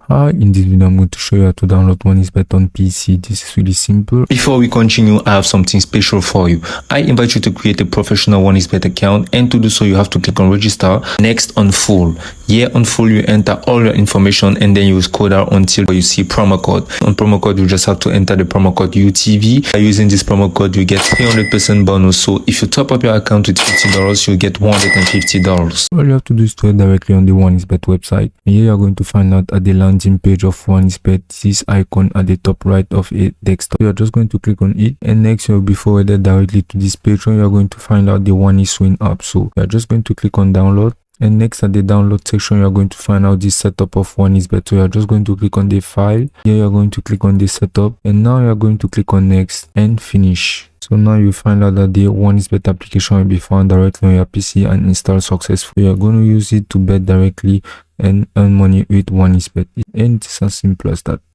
Hi, in this video I'm going to show you how to download OneXBet on PC. This is really simple. Before we continue, I have something special for you. I invite you to create a professional OneXBet account, and to do so you have to click on register. Next, on full. Here on full you enter all your information and then you scroll down until you see promo code. On promo code you just have to enter the promo code UTV. By using this promo code you get 300% bonus. So if you top up your account with $50, you get $150. All you have to do is to head directly on the OneXBet website. And here you are going to find out at the landing page of OneXBet this icon at the top right of a desktop. You are just going to click on it, and next you will be forwarded directly to this page where you are going to find out the OneXwin app. So you are just going to click on download, and next at the download section you are going to find out this setup of OneXBet. So you are just going to click on the file. Here you are going to click on the setup, and now you are going to click on next and finish. So now you find out that the OneXBet application will be found directly on your PC and installed successfully. You are going to use it to bet directly and earn money with OneXBet, and it's as simple as that.